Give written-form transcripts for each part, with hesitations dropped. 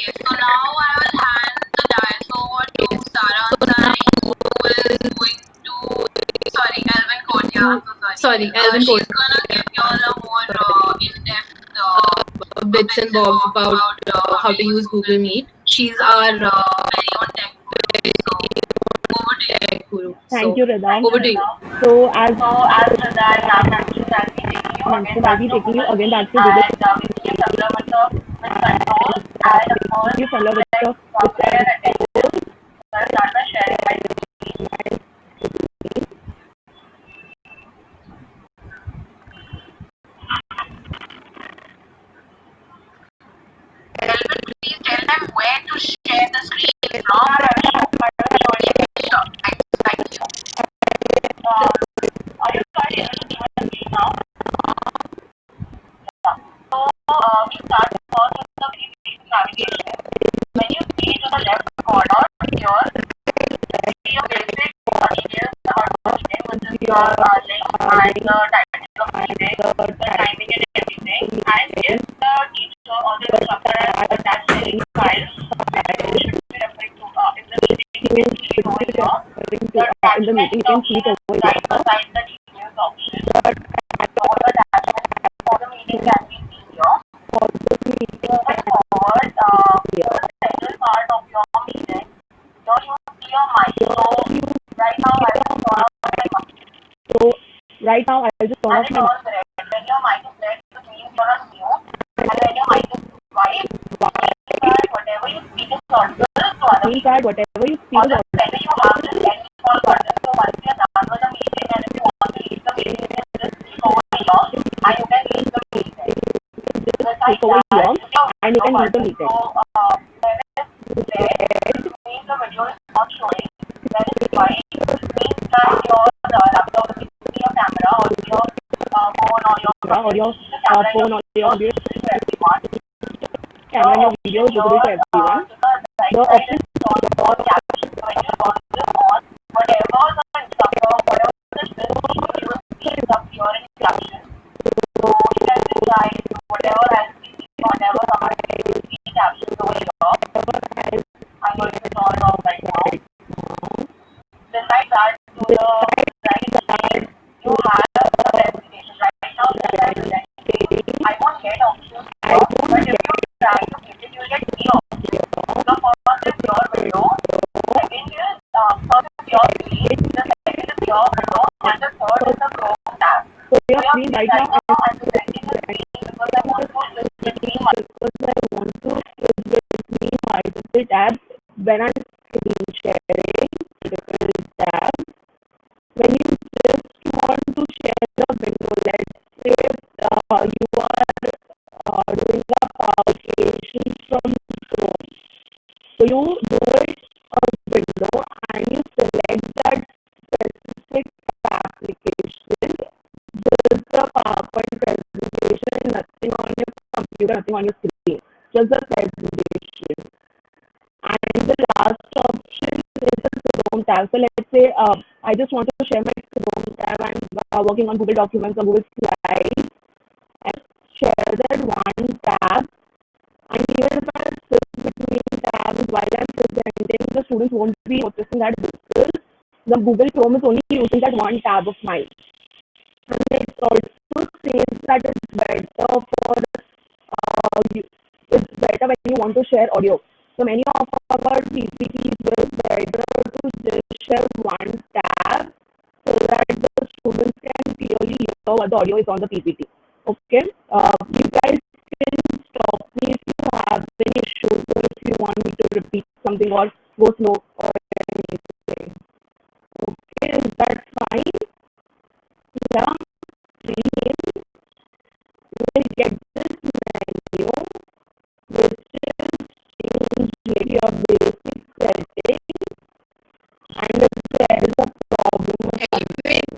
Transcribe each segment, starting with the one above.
Okay, so now I will hand the dice over to Sarah Ansari, who is going to, sorry, Alvin Kotia, I'm so sorry. Alvin She's Kotia. gonna give you all a more in-depth Bits and bobs about how to use Google Meet. She's our very on tech guru. So over to you. tech guru. Thank So you, Rida. over to you. So as So as Rida and mentioned, I'll be taking you again back to taking you Google again back Meet to Google and giving you several with controls and of course you follow with the software and attendance. So I'll start by sharing my screen. Elvin, please tell them where to share the screen from. Sure. Thank you. Are you guys able to see my screen now? Yeah. So we start first with the very basic navigation. When you see to the left corner, here, see your basic details about the meeting, which is your link and the title of the meeting, the timing and everything. And if the teacher or the instructor has attached any files that you should be referring to in the meeting, you can see it over here. The attachment option is right beside the details option. All the attachments for the meeting can be seen here. Moving forward, for the central part of your meeting, here you see your mic. So right now I will turn off my mic. So right now I'll just turn And off it my turns red. When your mic is red, it means you're on mute. And when your mic is white, it means that whatever you speak is audible to other people. whatever you On the center you have this end call button. So once you're done with the meeting and if you want to leave the meeting, you can just click over here and you can leave the meeting. Besides over that, here and you can leave the button. meeting. So when it's red, it means the video is not showing. When it's white, it means that your laptop, your camera or your phone or your phone or your video is visible to everyone. camera and your video is visible to everyone. The option is on for captions. So when you turn this on, whatever the instructor, whatever the student you will see is up here in captions. So you can just write whatever else you see, whatever somebody will see captions over here. I'm going to turn it off right now. Besides that, to the right side, you have the presentation. Right now, this is presenting. I won't get options here, but if you try to click it, you'll get three options. The first is your window, second is first is your screen, the second is your window, and the third is the Chrome tab. So your Your screen right now I'm presenting the screen because I want to split between multiple tabs when I'm screen sharing multiple tabs. When you just want to share the window, let's say you are doing a publication from Chrome. So you do it a window and you select that specific application. Just the PowerPoint presentation and nothing on your computer, nothing on your screen. Just the presentation. And the last option is the Chrome tab. So let's say I just want to share my Chrome tab and working on Google Documents or Google Slides and share that one tab. And even if I switch between tabs while I'm presenting, the students won't be noticing that because the Google Chrome is only using that one tab of mine. And it also says that it's better for it's better when you want to share audio. So many of our PPTs will better to just share one tab so that the students can clearly hear what the audio is on the PPT. Okay, you guys can stop me if you have any issues or if you want me to repeat something or go slow or anything. Okay, is that fine? Yeah, you will get this menu which is change your basic setting and if there is a problem Alvin,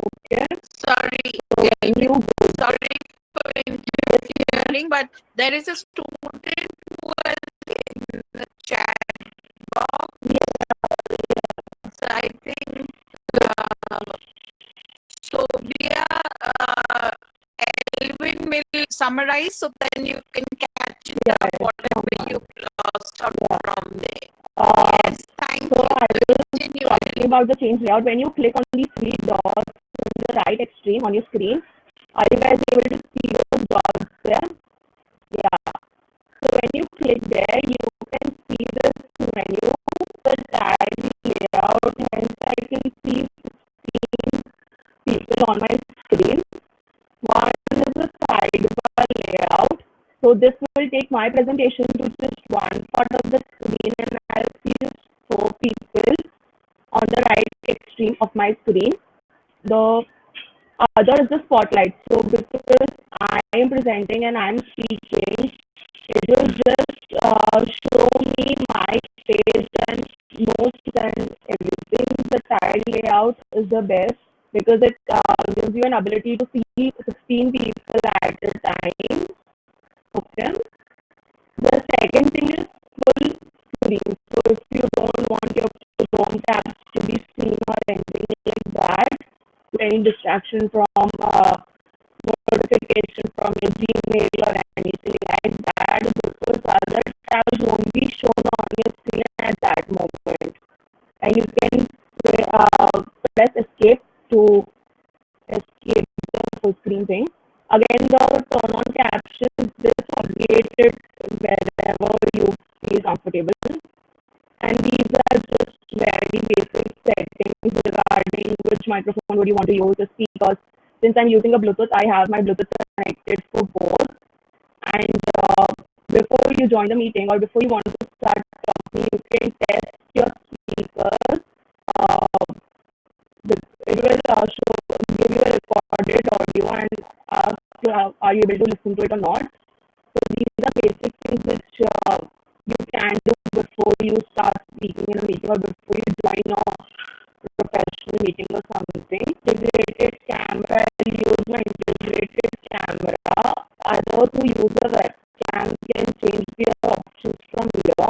okay, sorry, so when you go sorry for interfering, but there is a student who was in the chat box. So I think Sobia, Alvin will summarize so then you can catch it up whatever you about the change layout. When you click on these three dots in the right extreme on your screen, are you guys able to see those dots there? Yeah. So when you click there, you can see this menu, the tile layout, hence I can see 16 people on my screen. One is the sidebar layout. So this will take my presentation to just one part of the screen, and I'll see just 4 people on the right extreme of my screen. The other is the spotlight. So because I am presenting and I'm speaking, it will just show me my page and notes and everything. The tile layout is the best because it gives you an ability to see 16 people at a time. Okay. The second thing is full screen. So if you don't want your Chrome tabs to be seen or anything like that, any distraction from notification from your Gmail or anything like that, because other tabs won't be shown on your screen at that moment. And you can press escape to escape the full screen thing. Again, the turn on captions, this updated wherever you feel comfortable. And these are just very basic settings regarding which microphone would you want to use, the speakers. Since I'm using a Bluetooth, I have my Bluetooth connected for both. And before you join the meeting or before you want to start talking, you can test your speakers. It will give you a recorded audio and ask are you able to listen to it or not. So these are basic things which you can do before you start speaking in a meeting or before you join a professional meeting or something. Integrated camera, I'll use my integrated camera. Others who use a webcam can change their options from here.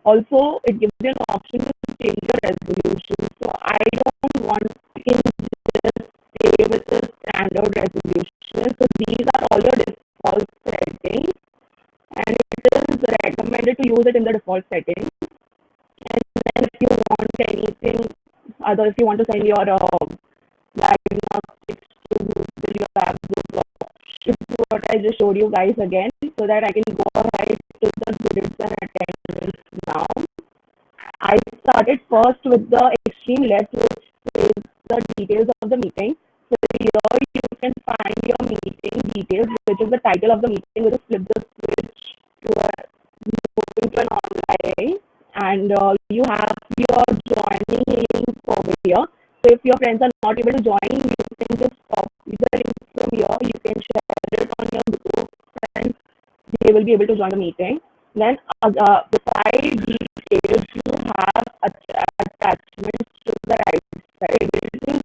Also, it gives you an option to change your resolution. So I don't want to just stay with the standard resolution. So these are all your default settings, and it is recommended to use it in the default settings. And then if you want anything other, if you want to send your diagnostics to Google, you have those options. What I just showed you guys again, so that I can go ahead to the grids and attendance now. I started first with the extreme left, which is the details of the meeting. So here you can find your meeting details, which is the title of the meeting. We just flip the switch to moving to an online, and you have your joining link over here. So if your friends are not able to join, you can just copy the link from here. You can share it on your group, and they will be able to join the meeting. Then beside details, you have attachments to the right side. Everything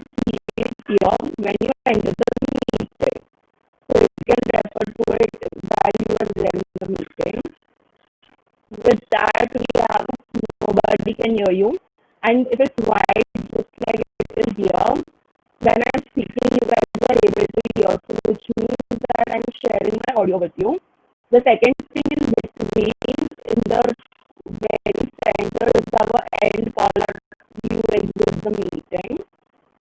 is here when you enter the meeting. So you can refer to it while you are there in the meeting. With that, we have nobody can hear you. And if it's white, just like it is here, when I'm speaking, you guys are able to hear, so which means that I'm sharing my audio with you. The second thing is between, in the very center is our end caller, you exit the meeting.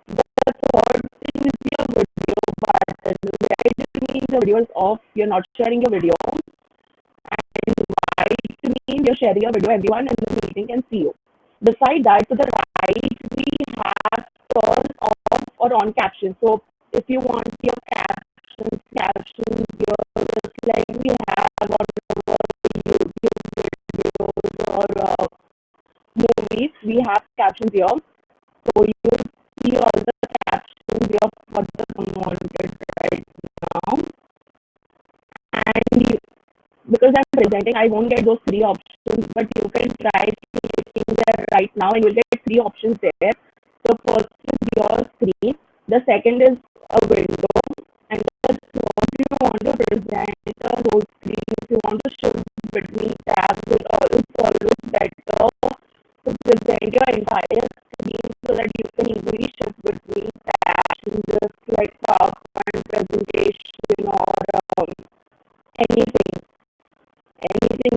The third thing is your video button. Red means the video is off, you're not sharing your video. And white means you're sharing your video, everyone in the meeting can see you. Beside that, to the right, we have turn off or on captions. So if you want your captions here, just like we have on our YouTube videos or movies, we have captions here. So you see all the captions here for the content right now. And because I'm presenting, I won't get those 3 options, but you can try clicking there right now and you'll get 3 options there. So first is your screen, the second is a window, and the third, if you want to present the whole screen, if you want to shift between tabs, it's always better to present your entire screen so that you can easily shift between tabs, just like PowerPoint presentation or anything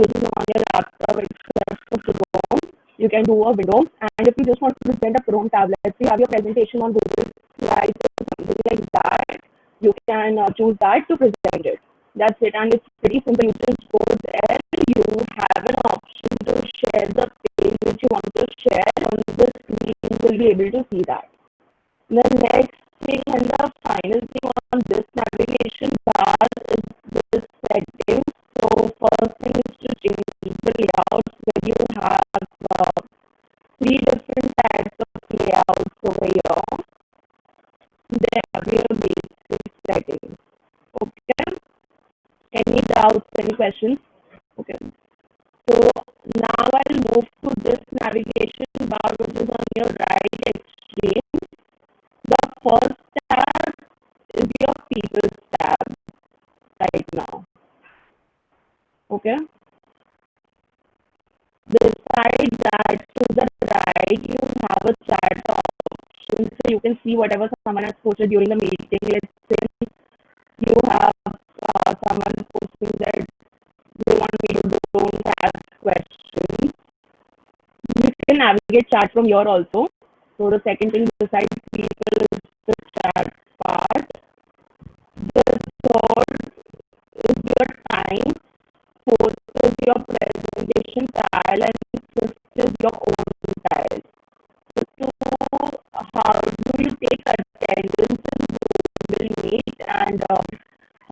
which is on your laptop except for Chrome. You you can do a window. And if you just want to present a Chrome tab, let's say you have your presentation on Google Slides or something like that, you can choose that to present it. That's it, and it's pretty simple. You just go there, you have an option to share the page which you want to share on the screen. You will be able to see that. The next thing and the final thing on this navigation bar is the settings. So first thing is to change the layouts where you have three different types of layouts over here. They have your basic settings. Okay. Any doubts, any questions? Okay. So now I'll move to this navigation bar which is on your right extreme. The first tab is your people tab right now. Okay. Beside that, to the right, you have a chat option, so you can see whatever someone has posted during the meeting. Let's say you have someone posting that they want me to don't ask questions. You can navigate chat from here also. So the second thing besides people is the chat part. The third is your time. Fourth is your presentation style, and fifth is your own style. So how do you take attendance in Google Meet, and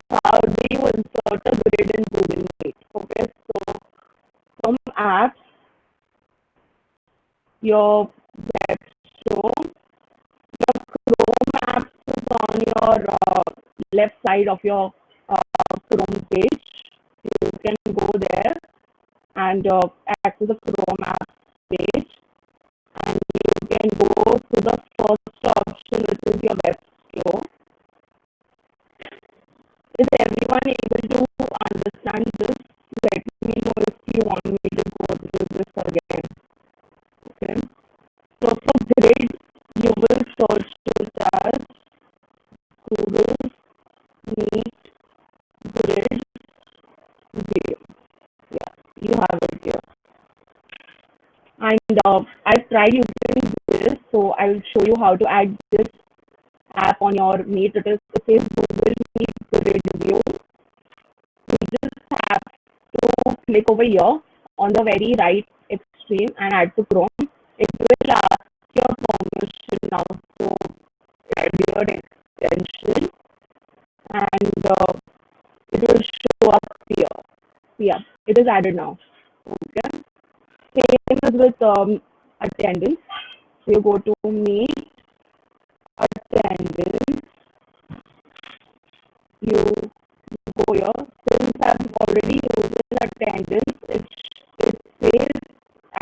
how do you insert a grid in Google Meet? Okay, so from apps, your web show, your Chrome apps is on your left side of your Chrome page. You can go there and access the Chrome apps page, and you can go to the first option which is your web show. Is everyone able to understand this? Let me know if you want me to go through this again. Okay. So for grid, you will search it as Google Meet Grid View. Yeah, you have it here. And I've tried using this, so I will show you how to add this app on your Meet. It says Google Meet Grid View. You just have to click over here on the very right extreme and add to Chrome. It will ask your permission now to add your extension, and it will show up here. Yeah, it is added now. Okay. Same as with attendance. So you go to Meet Attendance. You go here. Since I'm already using attendance, it says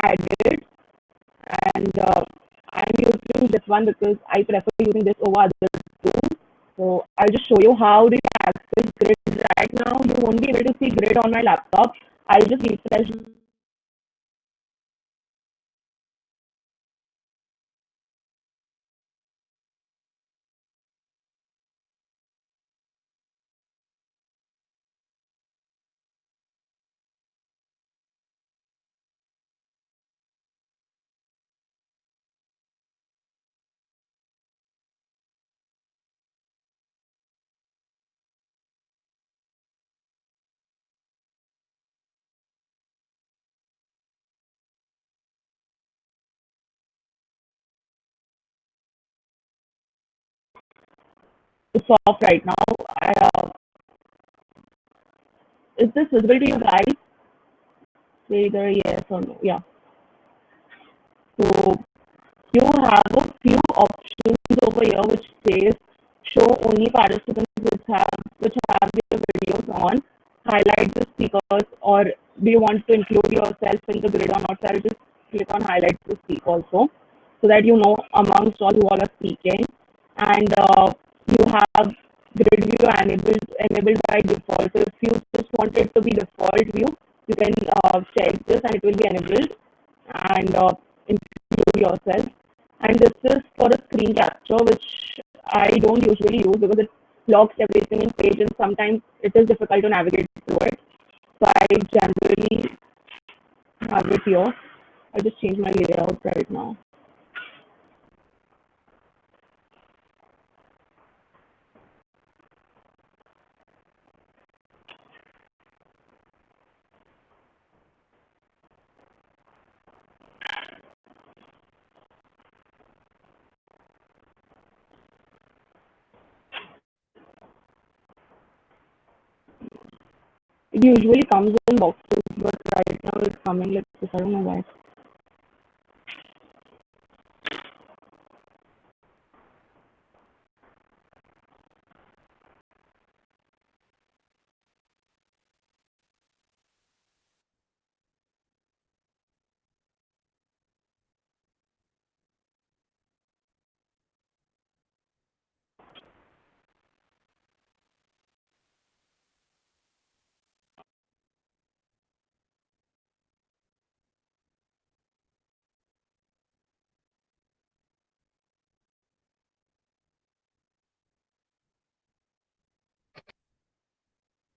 added, and I'm using this one because I prefer using this over other two. So I'll just show you how do you access grid right now. You won't be able to see grid on my laptop. I'll just refresh. It's off right now. Is this visible to you guys? Say either yes or no. Yeah. So you have a few options over here which says show only participants which have their videos on, highlight the speakers, or do you want to include yourself in the grid or not? So I'll just click on highlight to speak also, so that you know amongst all who all are speaking. And you have grid view enabled by default. So if you just want it to be default view, you can check this and it will be enabled, and include yourself. And this is for a screen capture, which I don't usually use because it locks everything in page and sometimes it is difficult to navigate through it. So I generally have it here. I'll just change my layout right now. It usually comes in boxes, but right now it's coming like this. I don't know why.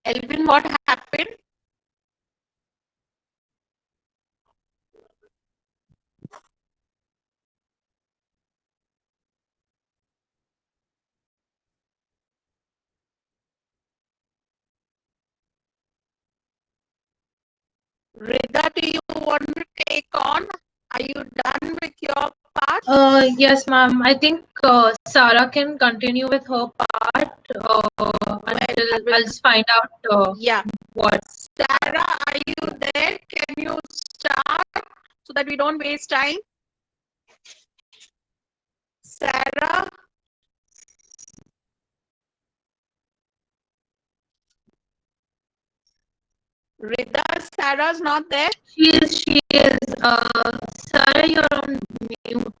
Elvin, what happened? Rida, do you want to take on? Are you done with your part? Yes, ma'am. I think Sarah can continue with her part until I'll just find out Yeah. what. Sarah, are you there? Can you start so that we don't waste time? Sarah? Rida, Sarah's not there? She is. Sarah, you're on mute.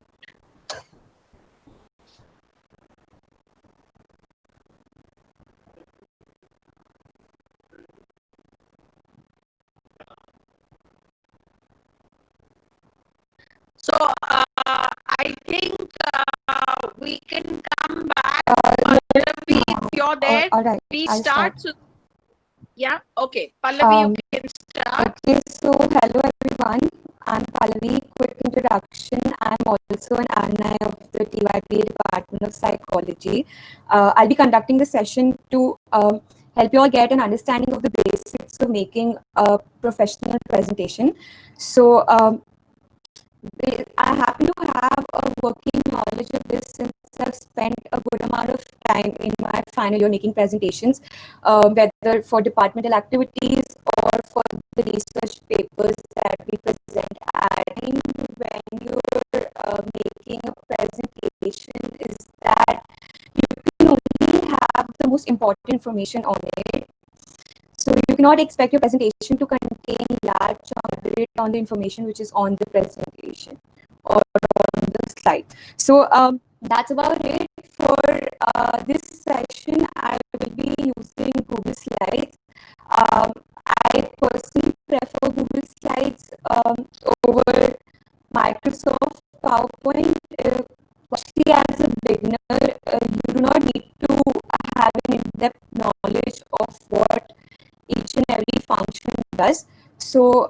So I think we can come back. Pallavi, if you're there, all right, please I'll start. So, yeah, okay. Pallavi, you can start. Okay, so hello everyone. I'm Pallavi. Quick introduction. I'm also an alumni of the TYPA Department of Psychology. I'll be conducting the session to help you all get an understanding of the basics of making a professional presentation. So I happen to have a working knowledge of this since I've spent a good amount of time in my final year making presentations, whether for departmental activities or for the research papers that we present. I think when you're making a presentation is that you can only have the most important information on it. So you cannot expect your presentation to contain large moderate on the information which is on the presentation or on the slide. So that's about it for this session. I will be using Google Slides. I personally prefer Google Slides over Microsoft PowerPoint. Especially as a beginner, you do not need to have an in-depth knowledge of what each and every function does. So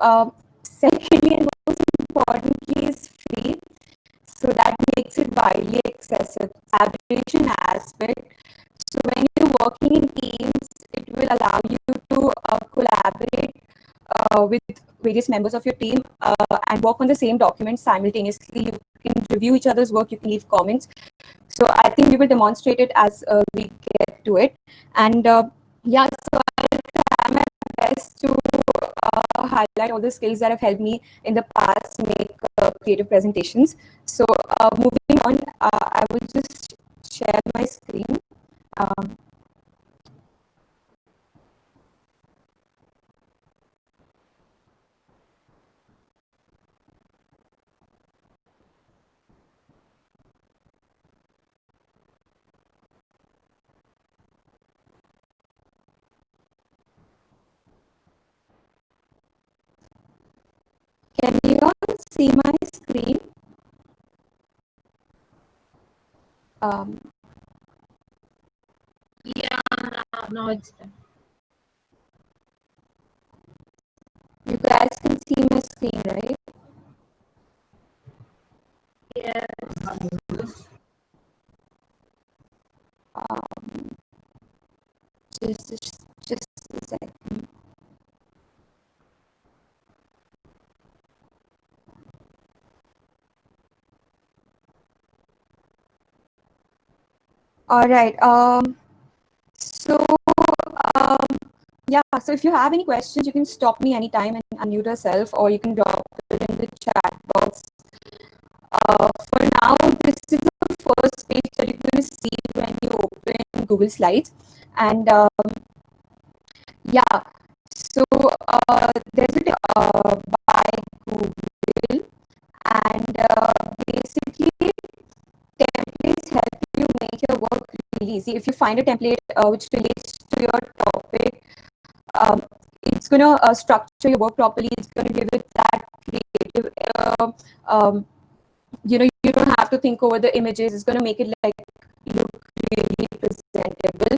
secondly and most importantly is free. So that makes it widely accessible. Collaboration aspect. So when you're working in teams, it will allow you to collaborate with various members of your team and work on the same document simultaneously. You can review each other's work, you can leave comments. So I think we will demonstrate it as we get to it. And yeah, so I'll try my best to highlight all the skills that have helped me in the past make creative presentations. So moving on, I will just share my screen. Can you all see my screen? Yeah, no, it's there. You guys can see my screen, right? Just a second. All right. So, um, yeah. So if you have any questions, you can stop me anytime and unmute yourself, or you can drop it in the chat box. For now, this is the first page that you're going to see when you open Google Slides, and yeah. So there's a by Google, and basically templates help you make your work really easy. If you find a template which relates to your topic, um, it's going to structure your work properly. It's going to give it that creative, you don't have to think over the images. It's going to make it like look really presentable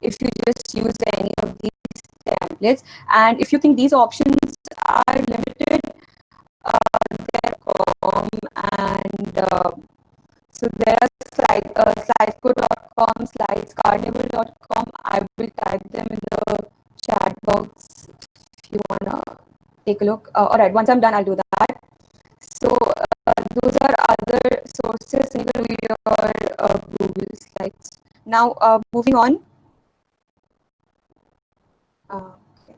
if you just use any of these templates. And if you think these options are limited, they're and so there are slidesco.com, slidescarnival.com. I will type them in the chat box if you wanna take a look. All right, once I'm done, I'll do that. So those are other sources in your Google Slides. Now, moving on. Okay.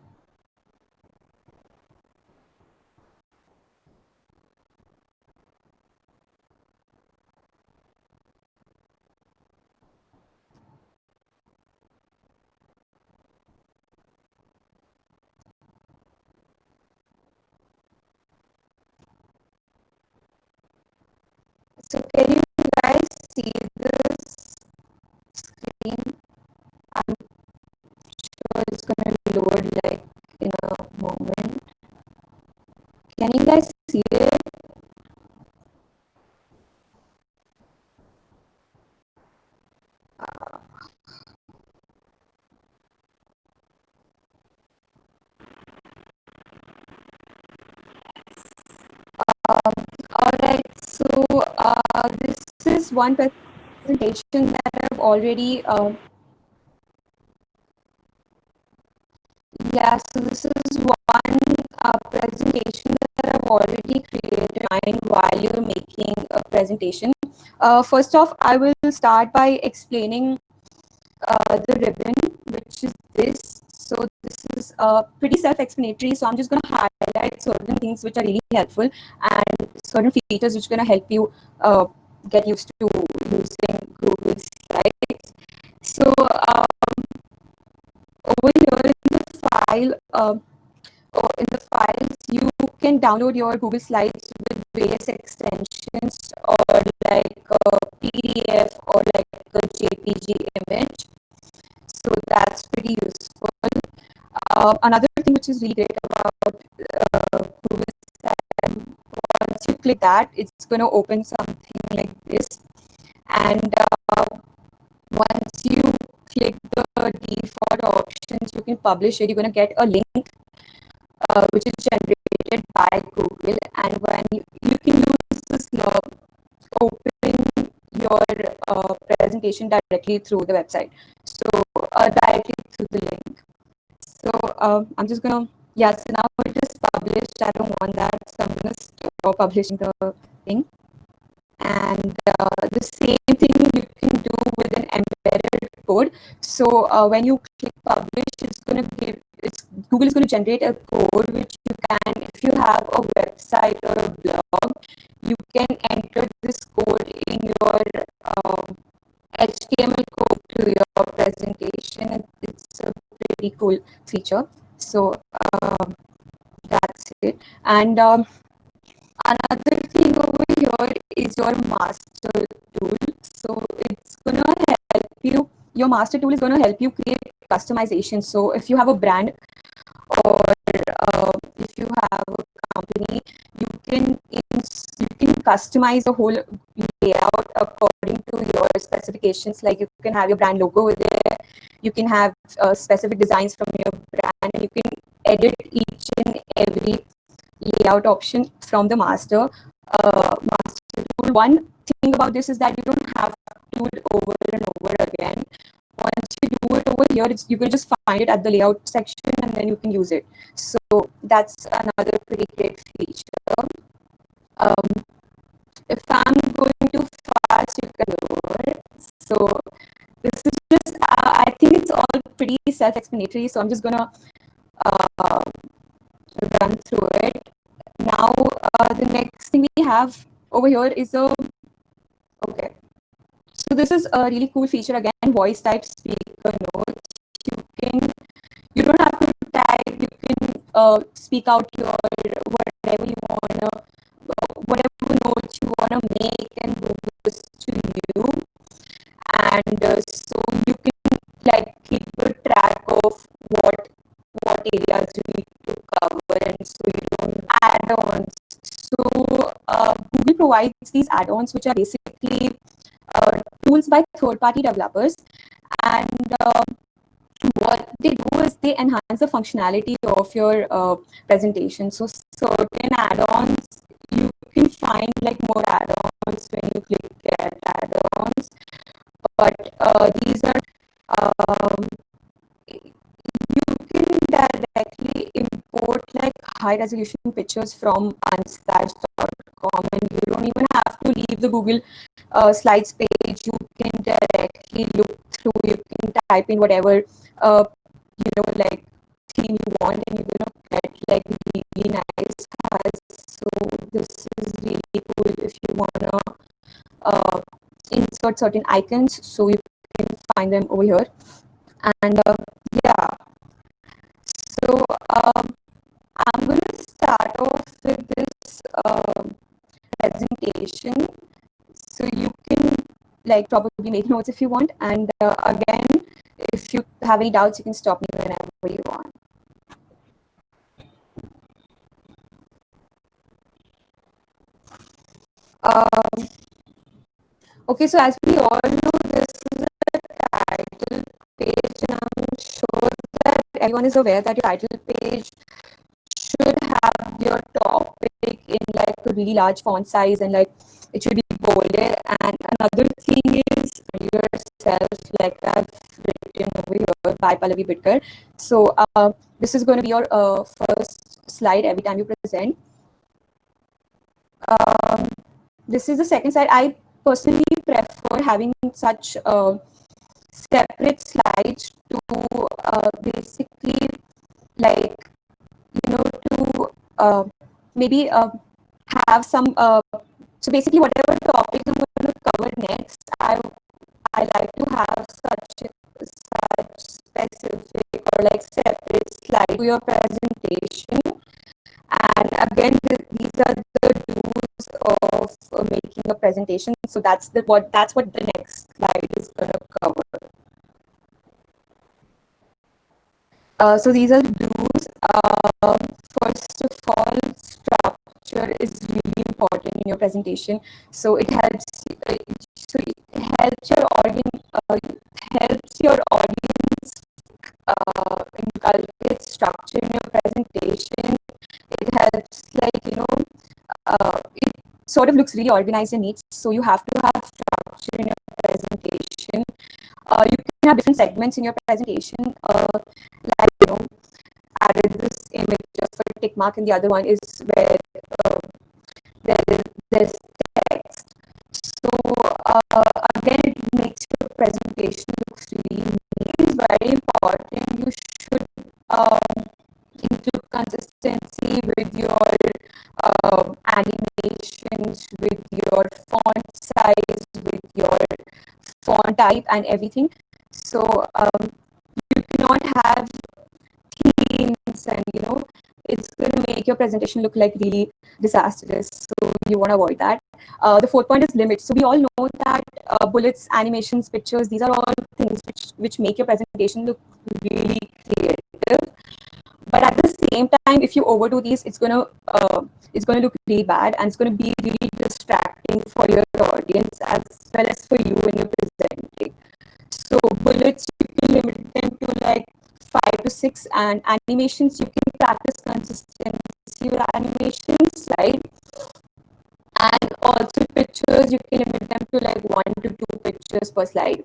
So can you guys see this screen? I'm sure it's gonna load like in a moment. Can you guys see it? All right, so this is one presentation that I've already yeah, so this is one presentation that I've already created while you're making a presentation. First off, I will start by explaining the ribbon, which is this. So this is pretty self-explanatory. So I'm just going to highlight certain things which are really helpful and certain features which are going to help you get used to using Google Slides. So over here in the file, in the files, you can download your Google Slides with various extensions, or like a PDF or like a JPG image. So that's pretty useful. Another thing which is really great about Google Slides, once you click that, it's going to open something like this. And once you click the default options, you can publish it. You're going to get a link which is generated by Google, and when you can use this open your presentation directly through the website, so directly through the link. So I'm just gonna so now it is published. I don't want that, so I'm gonna stop publishing the thing. And the same thing you can do with an embedded code. So when you click publish, Google is going to generate a code which you can, if you have a website or a blog, you can enter this code in your HTML code to your presentation. It's a pretty cool feature. So that's it. And another thing over here is your master tool. So it's gonna help you. Your master tool is gonna help you create customization. So if you have a brand, or if you have a company, you can customize the whole layout according to your specifications. Like you can have your brand logo with it. You can have specific designs from your brand, and you can edit each and every layout option from the master tool. one thing about this is that you don't have to do it over and over again. Once you do it over here, you can just find it at the layout section and then you can use it. So that's another pretty great feature. If I'm going too fast, you can lower it. So this is just, I think it's all pretty self-explanatory. So I'm just gonna run through it. Now, the next thing we have over here is okay. So this is a really cool feature again, voice type speaker notes. You don't have to type, you can speak out your whatever you wanna, whatever notes you wanna make and do this to you. And so you can like keep a track of what areas you need to cover, and so you don't add-ons. So Google provides these add-ons which are basically tools by third-party developers, and what they do is they enhance the functionality of your presentation. So certain add-ons, you can find like more add-ons when you click at add-ons, but these are you can directly import like high resolution pictures from unsplash.com, and you don't even have to leave the Google Slides page. You can directly look through, you can type in whatever like theme you want, and you're gonna get like really nice files. So this is really cool if you wanna insert certain icons, so you can find them over here. And yeah, so I'm going to start off with this presentation. So you can like probably make notes if you want, and again, if you have any doubts, you can stop me whenever you want. Okay, so as we all know, this is a title page, and I'm sure that everyone is aware that your title page should have your topic in like a really large font size, and like it should be bolded. And another thing is yourself, like I've written over here by Pallavi Bidkar. So this is going to be your first slide every time you present. This is the second slide. I personally prefer having such separate slides to basically like to maybe have some so basically whatever topic I'm going to cover next, I like to have such specific or like separate slide to your presentation. And again, these are the do's of making a presentation. So that's what the next slide is going to cover. So these are the do's. First of all, structure is really important in your presentation. So it helps. Helps your audience inculcate structure in your presentation. It helps it sort of looks really organized and neat. So you have to have structure in your presentation. You can have different segments in your presentation. Added this image of a tick mark, and the other one is where there's text. So again, it makes your presentation look really neat. It's very important. You should include consistency with your animations, with your font size, with your font type, and everything. So you cannot have themes, and it's going to make your presentation look like really disastrous. So you want to avoid that. The fourth point is limits. So we all know that bullets, animations, pictures, these are all things which make your presentation look really creative. But at the same time, if you overdo these, it's gonna look really bad, and it's gonna be really distracting for your audience as well as for you when you're presenting. So bullets, you can limit them to like 5 to 6, and animations, you can practice consistency with animations, right? And also pictures, characters per slide.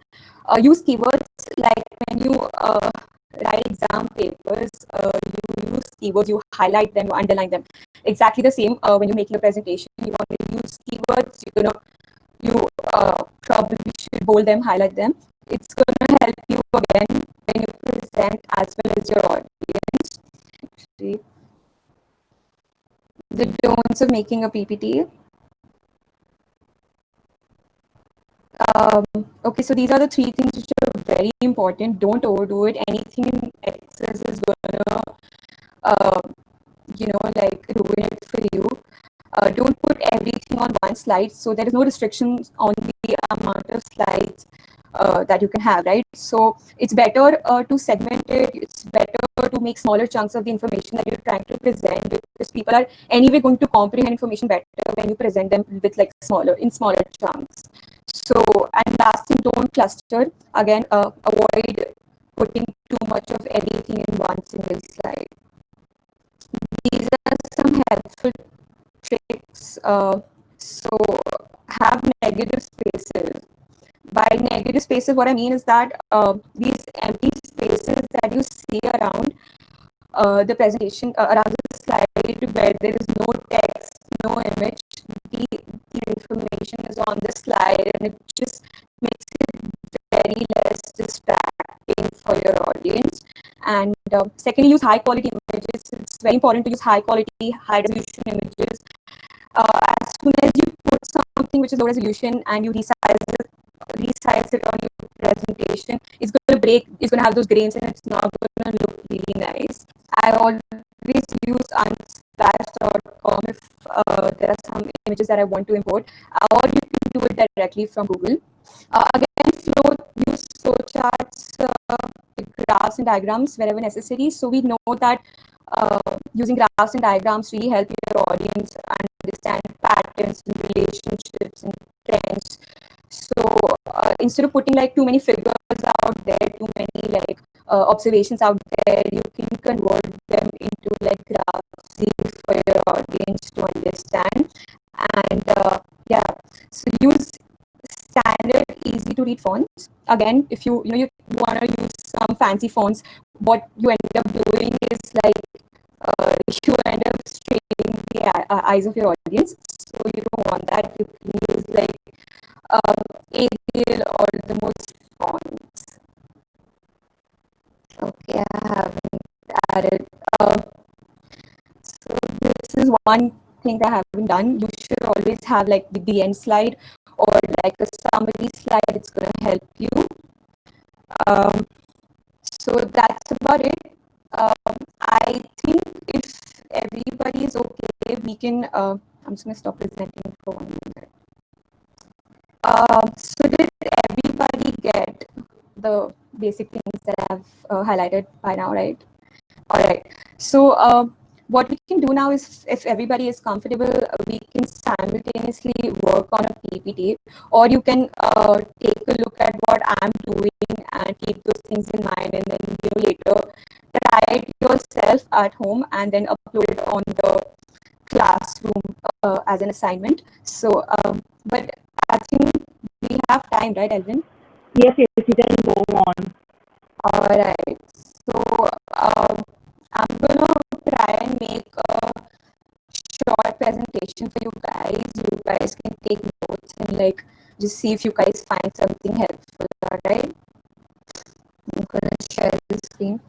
Use keywords like when you write exam papers, you use keywords, you highlight them, you underline them. Exactly the same when you're making a presentation, you want to use keywords, you probably should bold them, highlight them. It's going to help you again when you present as well as your audience. Actually, the don'ts of making a PPT. Okay, so these are the three things which are very important. Don't overdo it. Anything in excess is gonna, uh, like ruin it for you. Don't put everything on one slide. So there is no restrictions on the amount of slides that you can have, right? So it's better to segment it. It's better to make smaller chunks of the information that you're trying to present, because people are anyway going to comprehend information better when you present them with like smaller chunks. So, and last thing, don't cluster. Again, avoid putting too much of everything in one single slide. These are some helpful tricks. So have negative spaces. By negative spaces, what I mean is that these empty spaces that you see around the presentation, around the slide where there is no text, no image, the information is on the slide, and it just makes it very less distracting for your audience. And secondly, use high quality images. It's very important to use high quality, high resolution images. As soon as you put something which is low resolution and you resize it on your presentation, it's going to break, it's going to have those grains, and it's not going to look really nice. I always use unsplash.com if there are some images that I want to import, or you can do it directly from Google. Again, use flow charts, graphs and diagrams wherever necessary. So we know that using graphs and diagrams really help your audience understand patterns and relationships and trends. So instead of putting like too many figures out there, too many like observations out there, you can convert them into like graphs for your audience to understand. And yeah, so use standard, easy to read fonts. Again, if you want to use some fancy fonts, what you end up doing is like you end up straining the eyes of your audience. So you don't want that. You can use like Arial or the most fonts. Okay, I haven't added. So this is one thing that I haven't done. You should always have like the end slide or like a summary slide. It's going to help you. So that's about it. I think if everybody is okay, we can. I'm just going to stop presenting for 1 minute. So did everybody get the basic things that I've highlighted by now, right? All right. So what we can do now is, if everybody is comfortable, we can simultaneously work on a PPT, or you can take a look at what I'm doing and keep those things in mind, and then later try it yourself at home and then upload it on the classroom as an assignment. So, but I think we have time, right, Elvin? Yes, you can go on. All right. So I'm gonna try and make a short presentation for you guys. You guys can take notes and like just see if you guys find something helpful. All right. I'm gonna share the screen.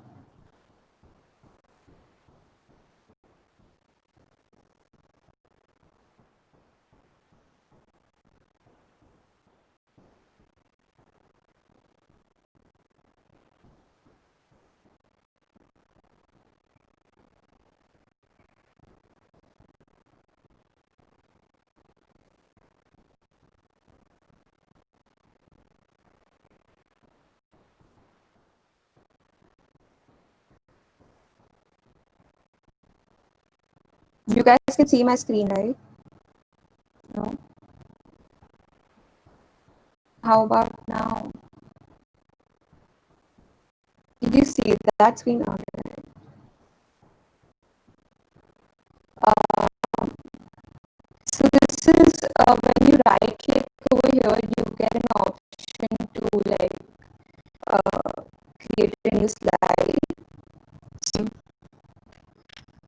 You guys can see my screen, right? No. How about now? Did you see that screen? All right. So this is when you right click over here, you get an option your slide.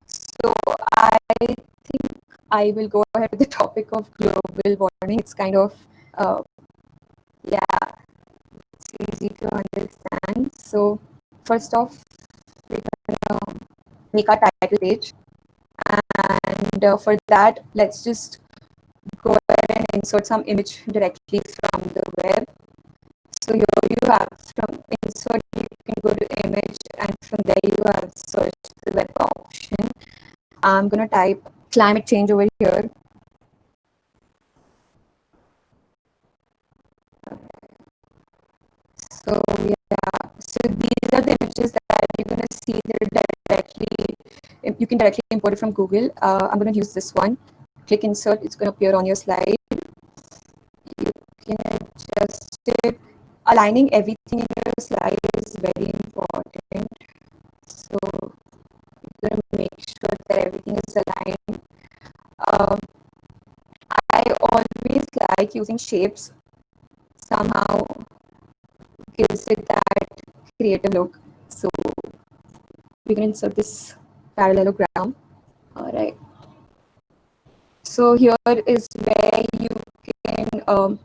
So I think I will go ahead with the topic of global warming. It's kind of, yeah, it's easy to understand. So first off, we're gonna make our title page. And for that, let's just go ahead and insert some image directly from the web. So here you have from insert, you can go to image, and from there you have search the web option. I'm going to type climate change over here. So yeah, so these are the images that you're going to see. They're directly, you can directly import it from Google. I'm going to use this one. Click insert, it's going to appear on your slide. You can adjust it. Aligning everything in your slide is very important. So you're going to make sure that everything is aligned. I always like using shapes. Somehow gives it that creative look. So we can insert this parallelogram. All right. So here is where you can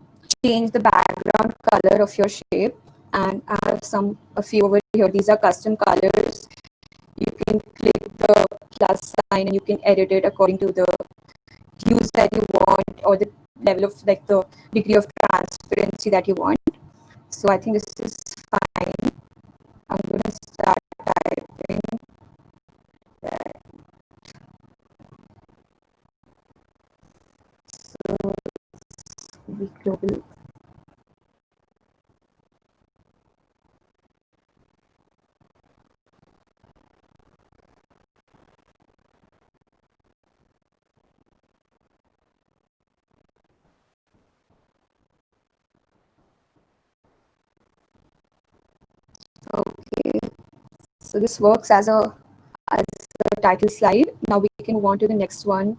change the background color of your shape, and I have a few over here. These are custom colors. You can click the plus sign and you can edit it according to the hues that you want, or the level of, like, the degree of transparency that you want. So I think this is fine. I'm going to start typing that. So we global. Okay, so this works as a title slide. Now we can move on to the next one.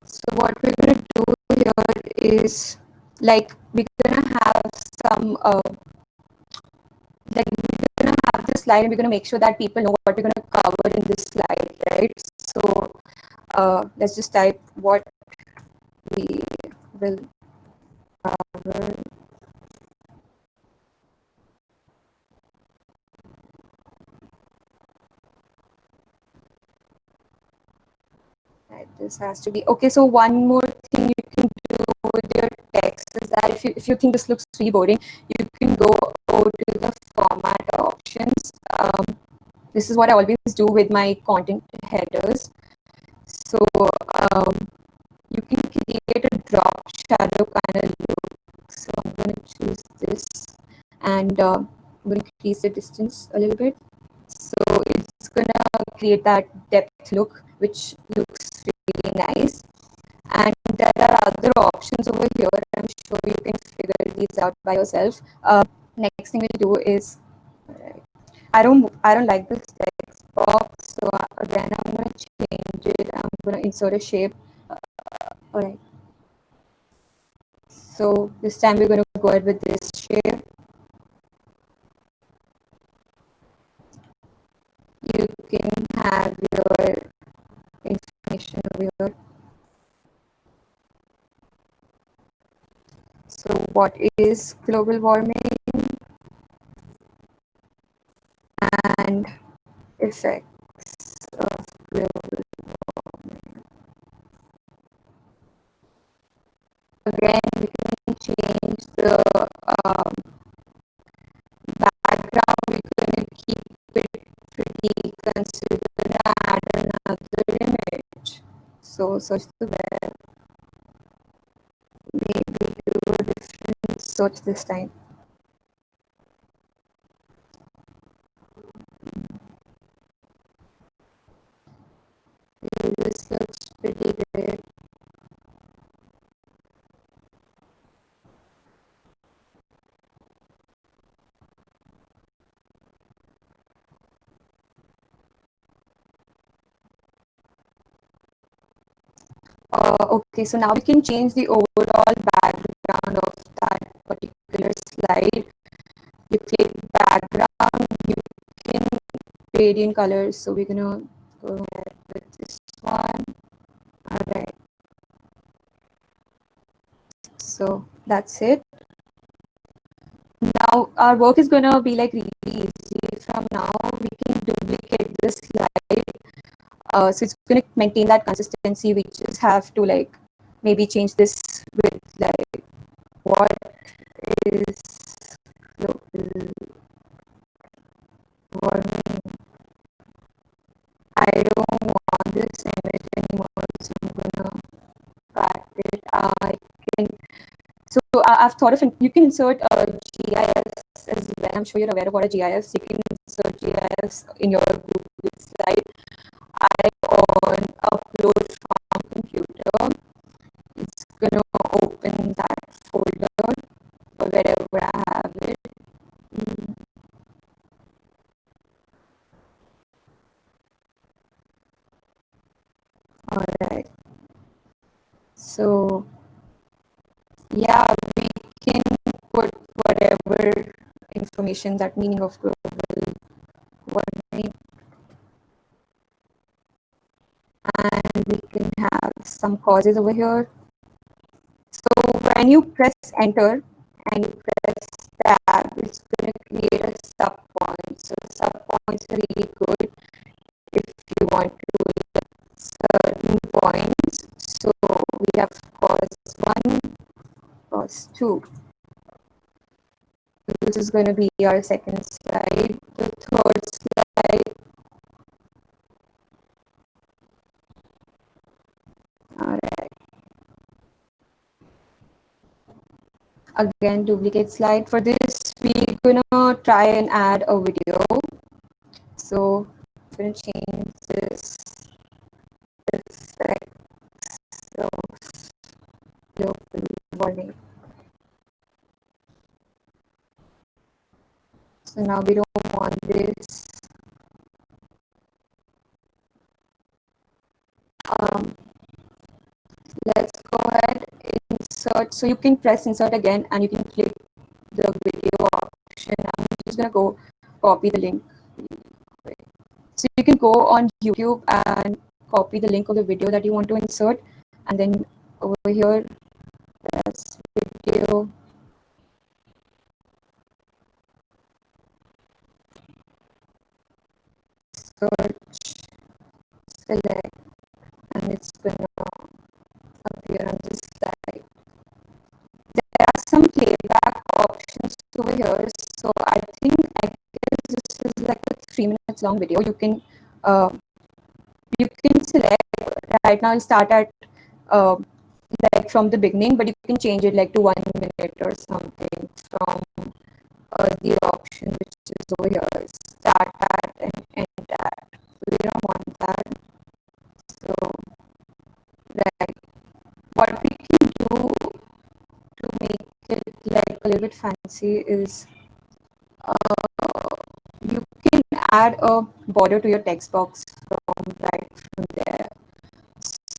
So what we're going to do here is, like, we're going to have some like we're going to have this slide, and we're going to make sure that people know what we're going to cover in this slide, right? So let's just type what we will cover. Right, this has to be okay. So one more thing you can do with your text is that if you think this looks really boring, you can go to the format options. This is what I always do with my content headers. So you can create a drop shadow kind of look. So I'm going to choose this, and I'm going to increase the distance a little bit. So it's going to create that depth look, which looks really nice. And there are other options over here. I'm sure you can figure these out by yourself. Next thing we'll do is, I don't like this text box, so again I'm going to change it. I'm going to insert a shape. All right. So this time we're going to go ahead with this shape. You can have your information over here. So what is global warming and effects of global warming? Again, we can change the background. We're going to keep it pretty considered and add another image. So search the web. Maybe do a different search this time. This looks pretty good. Okay, so now we can change the overall background gradient colors. So we're gonna go ahead with this one. All right. So that's it. Now our work is gonna be like really easy. From now we can duplicate this slide. So it's gonna maintain that consistency. We just have to like maybe change this with like what is global warming. I don't want this image anymore, so I'm gonna cut it. I can. So I've thought of you can insert a GIS as well. I'm sure you're aware of what a GIS. You can insert GIS in your Google slide. I on upload from computer. It's gonna open that folder or wherever I have it. All right. So yeah, we can put whatever information, that meaning of global warming, and we can have some causes over here. So when you press enter and you press tab, it's going to create a sub point. So sub points are really good if you want to look certain points. So we have cause 1, cause 2. This is going to be our second slide. The third slide. All right. Again, duplicate slide. For this, we're gonna try and add a video. So I'm gonna change this effect of global warming. So now we don't want this. Let's go ahead, insert. So you can press insert again and you can click the video option. I'm just gonna go copy the link. So you can go on YouTube and copy the link of the video that you want to insert, and then over here, that's video. Search, select, and it's gonna appear on this slide. There are some playback options over here. So I guess this is like a 3 minutes long video. You can select right now. I'll start at like from the beginning, but you can change it like to 1 minute or something from the option which is over here. Start at and end at. We don't want that. So right, what we can do to make it like a little bit fancy is you can add a border to your text box from right from there.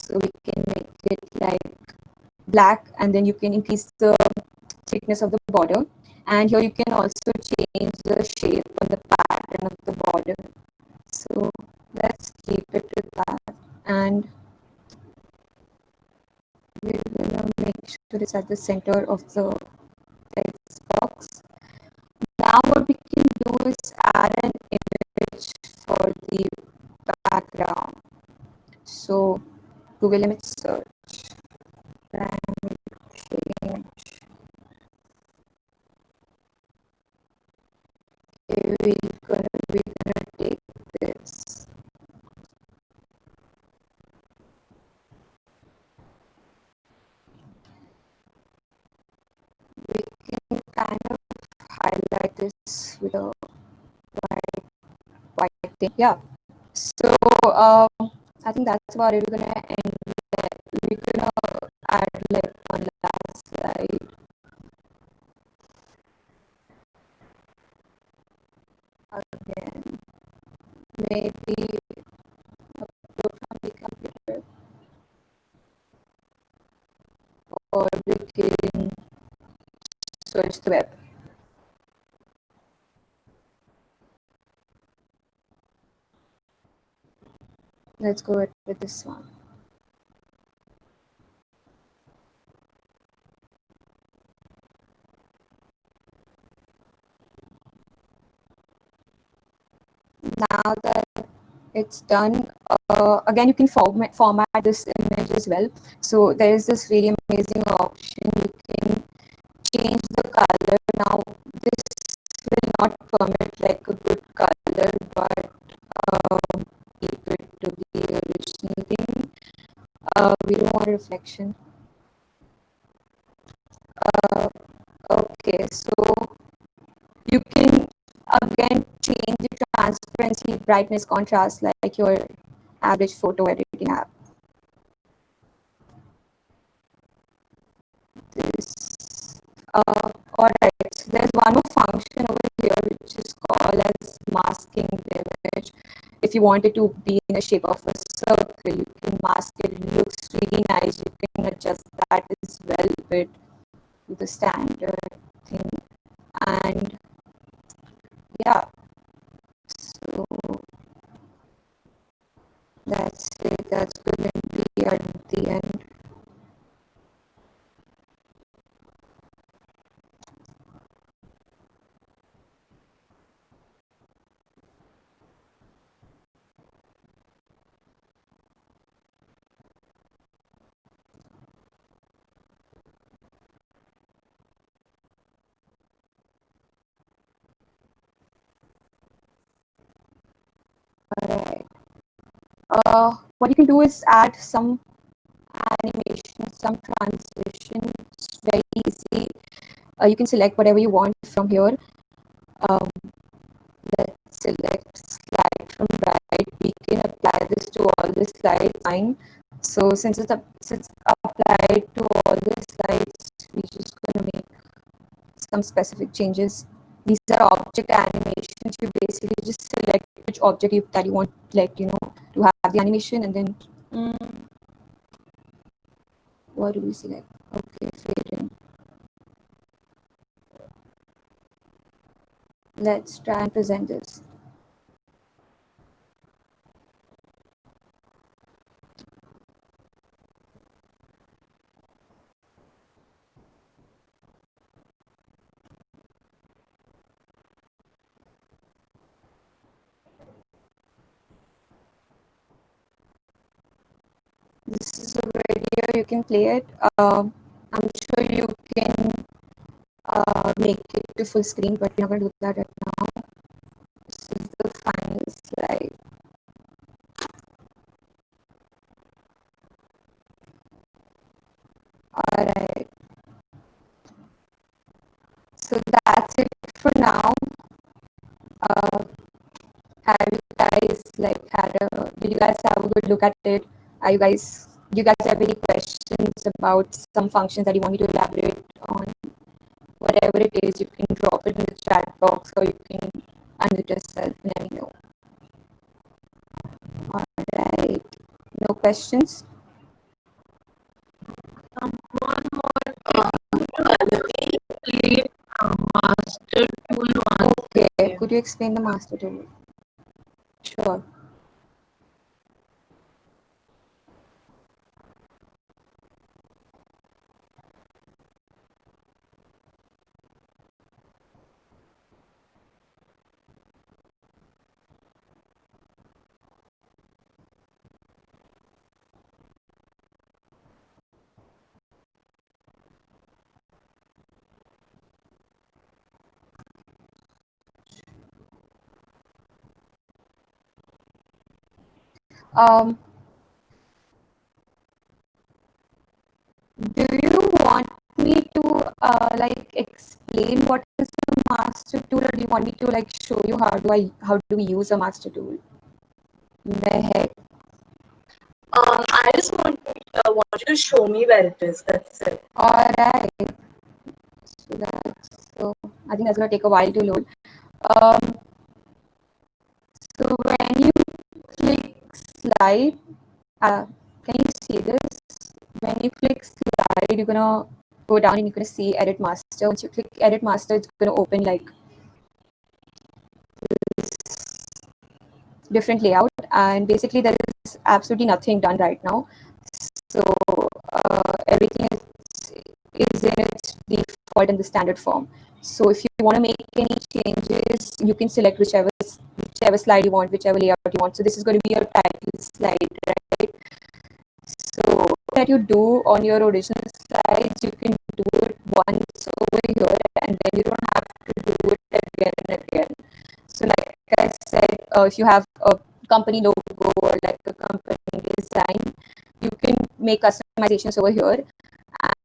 So we can make it like black, and then you can increase the thickness of the border, and here you can also change the shape or the pattern of the border. So let's keep it with that, and we're gonna make sure it's at the center of the text box. Now what we can do is add an image for the background. So Google image search, and change. We're gonna take this. We can kind of highlight this with a white thing. Yeah. So I think that's about it. We're gonna end there. We're gonna add like one last slide. Again, maybe upload from the computer, or we can search the web. Let's go with this one. Now that it's done, again you can format this image as well. So there is this really amazing option. You can change the color. Now this will not permit like a good color, but keep it to the original thing. We don't want a reflection. Okay, so you can again change the transparency, brightness, contrast like your average photo editing app. This all right, so there's one more function over here which is called as masking the image. If you want it to be in the shape of a circle, you can mask it. It looks really nice. You can adjust that as well with the standard thing. And yeah, so that's it. That's going to be at the end. Alright. What you can do is add some animation, some transition. It's very easy. You can select whatever you want from here. Um, let's select slide from right. We can apply this to all the slides. Fine. So since it's applied to all the slides, we're just gonna make some specific changes. These are object animations. You basically just select which object that you want, like to have the animation, and then what do we select? Okay, fade in. Let's try and present this. This is a video, you can play it. I'm sure you can make it to full screen, but we're not going to do that right now. This is the final slide. Alright. So that's it for now. Have you guys did you guys have a good look at it? Do you guys have any questions about some functions that you want me to elaborate on? Whatever it is, you can drop it in the chat box, or you can unmute yourself and let me know. All right. No questions? One more master tool once. Okay. Could you explain the master tool? Sure. Um, do you want me to explain what is the master tool, or do you want me to show you how do we use a master tool? Mehek. I just want you to show me where it is. That's it. All right. So I think that's gonna take a while to load. So when you click slide, can you see this? When you click slide, you're gonna go down and you're gonna see edit master. Once you click edit master, it's gonna open like this different layout, and basically there absolutely nothing done right now. So everything is in its default in the standard form. So if you want to make any changes, you can select whichever slide you want, whichever layout you want. So this is going to be your title slide, right? So that you do on your original slides, you can do it once over here, and then you don't have to do it again and again. So like I said, if you have a company logo or like a company design, you can make customizations over here,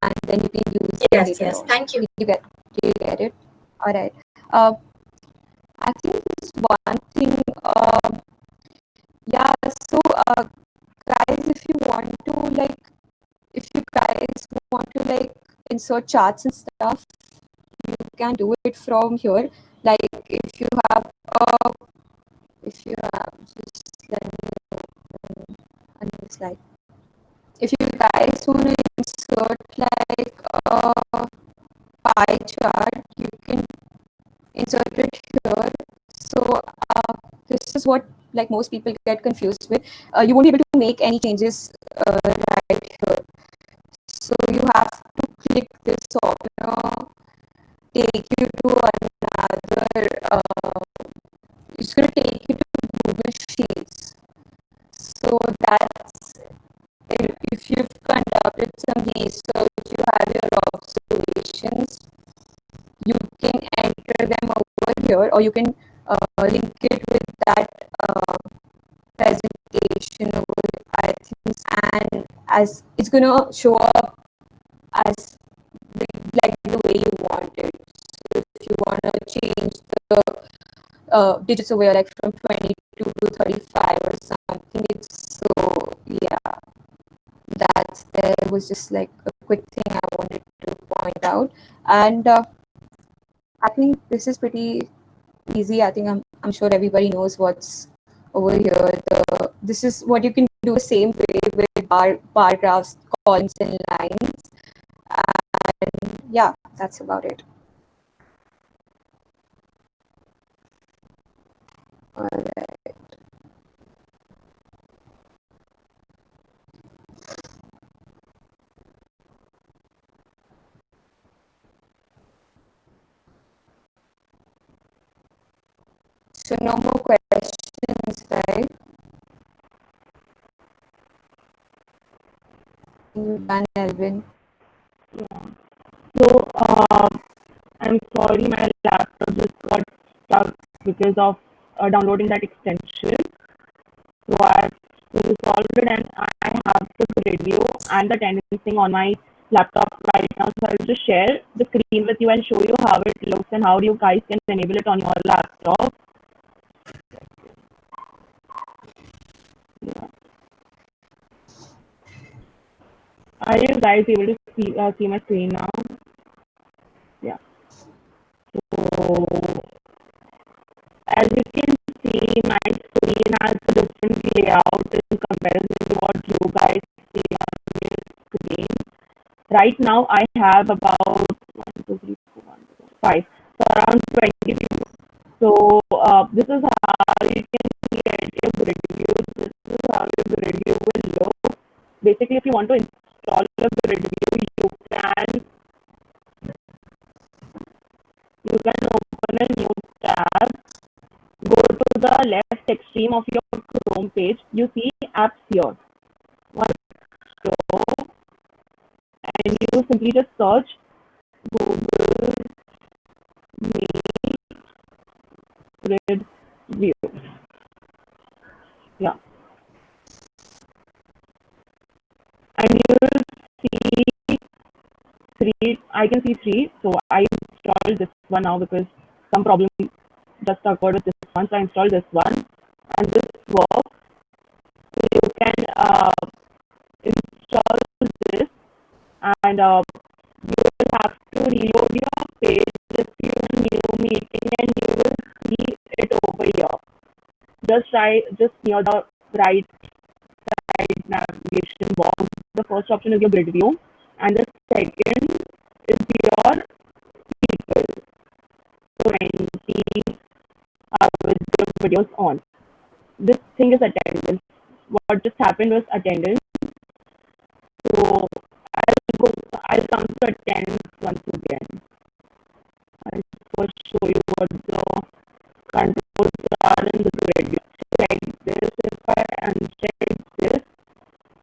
and then you can use them Yes, later yes. on. Thank you. Do you get it? All right. Uh, I think this one thing. Yeah. So, guys, if you guys want to like insert charts and stuff, you can do it from here. Like uh, if you have, just let me open a new slide. If you guys want to insert like a pie chart, you can insert it here. So this is what like most people get confused with. You won't be able to make any changes right here. So you have to click this option, take you to another. It's going to take you to Google Sheets. So that's if you've conducted some research, you have your observations, you can enter them over here, or you can link it with that presentation over, I think, and as it's gonna show up as like the way you want it. So if you wanna change the digits over here, like from 22 to 35 or something, it's so yeah. That's there was just like a quick thing I wanted to point out, and I think this is pretty easy. I think I'm sure everybody knows what's over here. This is what you can do the same way with bar graphs, columns, and lines. And yeah, that's about it. All right. So no more questions, right? You're done, Elvin. Yeah. So, I'm sorry, my laptop just got stuck because of downloading that extension. So I resolved it, and I have the review and the tendencing on my laptop right now. So I'll just share the screen with you and show you how it looks and how you guys can enable it on your laptop. Yeah. Are you guys able to see my screen now? Yeah. So as you can see, my screen has a different layout in comparison to what you guys see on your screen. Right now, I have about 1, 2, 3, 4, 1, 2, 5, so around 20 views. So this is how you can get your grid view. This is how your grid view will look. Basically, if you want to install a grid view, you can open a new tab. Go to the left extreme of your Chrome page. You see apps here. Once you go, and you simply just search Google Meet Grid View. Yeah, and you will see three. I can see three. So I installed this one now because some problem just occurred with this one. So I installed this one, and this works. So you can install this, and you will have to reload your page if you have a new meeting, and you will see it over here. Just near the right side navigation box. The first option is your grid view, and the second is your people. 20 with your videos on. This thing is attendance. what just happened was attendance. So I'll come to attendance once again. I'll first show you what the controls are in the grid. Like this, if I uncheck this,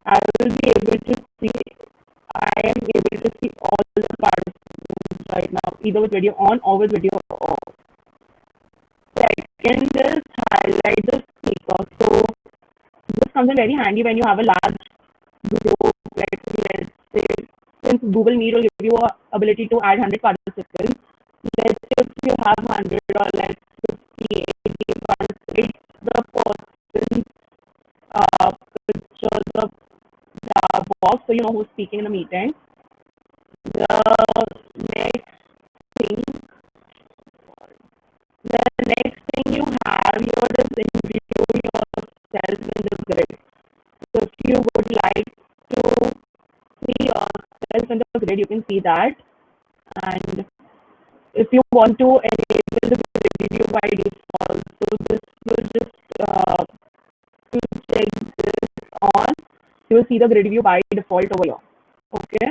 I will be able to see, I am able to see all the participants right now, either with video on or with video off. Second is highlight the speaker. So this comes in very handy when you have a large group. Let's say, since Google Meet will give you a ability to add 100 participants. Let's say if you have 100 or let's 50, 80 participants, the person's pictures of the box, so you know who's speaking in the meeting. The next thing, you have here is include yourself in the grid. So if you would like to see yourself in the grid, you can see that. And if you want to enable the grid view by default, so this will just to check this on, you will see the grid view by default over here. Okay.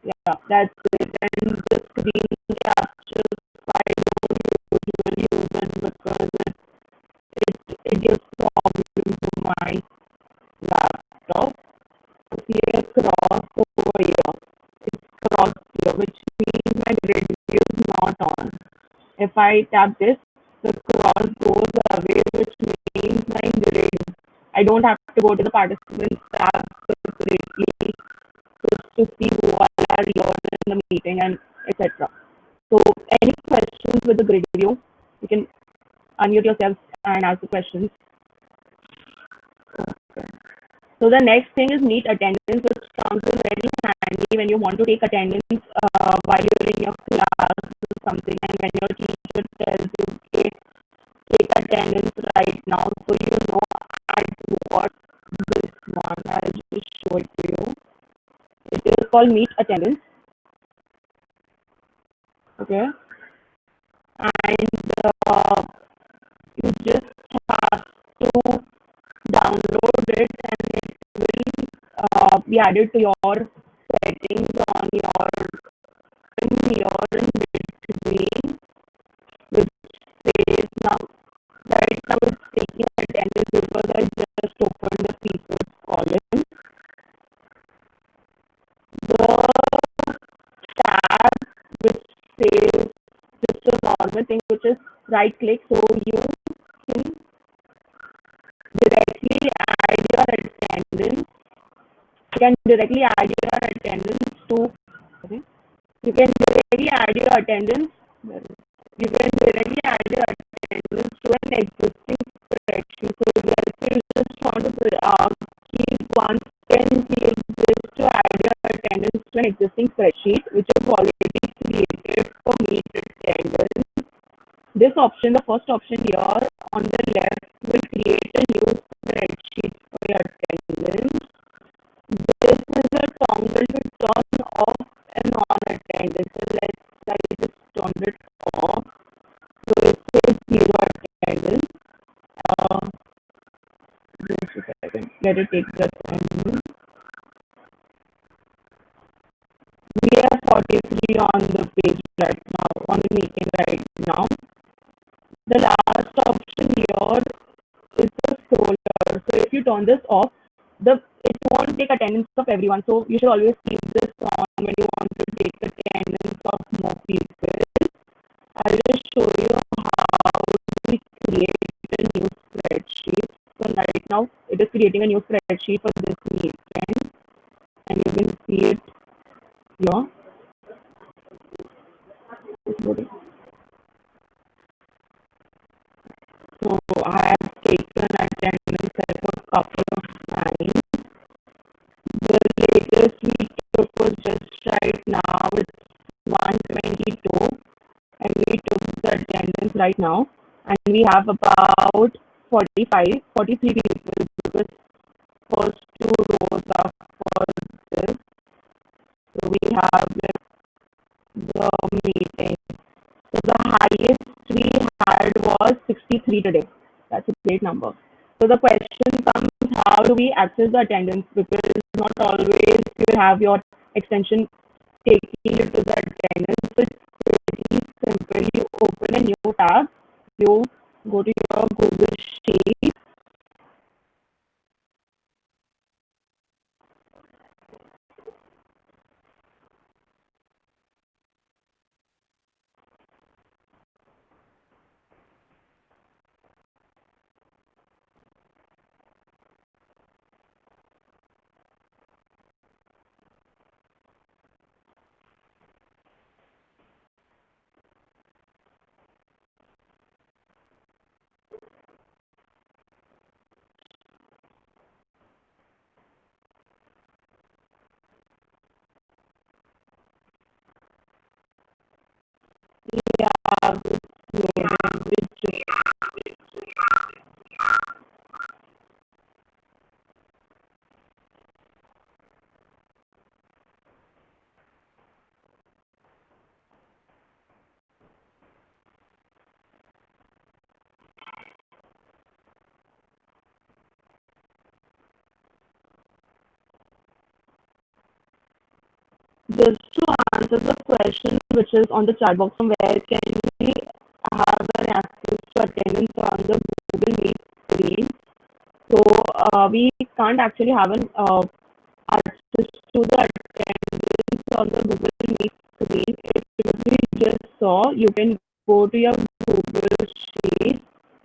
Yeah, that's it. And the screen captures I don't usually use it because it gives problem to my laptop. See a cross over here. It's crossed here, which means my grid view is not on. If I tap this, the cross goes away, which means my grid. I don't have to go to the participants tab separately just to see who all are here in the meeting and etc. So any questions with the grid view, you can unmute yourself and ask the questions. Okay. So the next thing is meet attendance, which comes in very handy when you want to take attendance while you're in your class or something, and when your teacher tells you, okay, take attendance right now, so you know at what this one. I'll just show it to you. It is called meet attendance. Okay. And you just have to download it and it will be added to your settings on your in between, which says now right now it's taking attendance because I just opened the speakers column. The tab which says just a normal thing, which is right click, so you can directly add your attendance. You can directly add your attendance to. Okay. You can directly add your attendance. You can directly add your attendance to an existing spreadsheet. So let's say you just want to keep one, then click this to add your attendance to an existing spreadsheet, which is already created for meet attendance. This option, the first option here on the left, will create a new spreadsheet for your attendance. This is a toggle to turn off and on attendance. So let's say I just turn it off. So it says zero attendance. Just a second. Let it take the time. We are 43 on the page right now, on the meeting right now. The last option here is the scroller. So if you turn this off, it won't take attendance of everyone. So you should always keep this on when you want to take attendance of more people. I'll just show you how we create a new spreadsheet. So right now it is creating a new spreadsheet for this meeting, and you can see it here. So I have taken attendance at a couple of times. The latest we took was just right now. It's 122, and we took the attendance right now. And we have about 43 people, because first two rows are for this. So we have the meeting. So the highest we had was 63 today. That's a great number. So the question comes, how do we access the attendance? Because not always you have your extension taking you to the attendance. So it's pretty simple. You open a new tab, you go to your Google Sheet. Yeah, just to answer the question which is on the chat box, from where can we have an access to attendance on the Google Meet screen? So we can't actually have an access to the attendance on the Google Meet screen. If we just saw, you can go to your Google Sheet,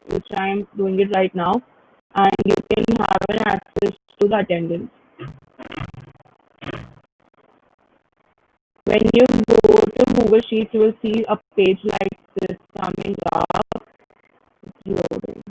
which I am doing it right now, and you can have an access to the attendance. When you go to Google Sheets, you will see a page like this coming up. It's loading.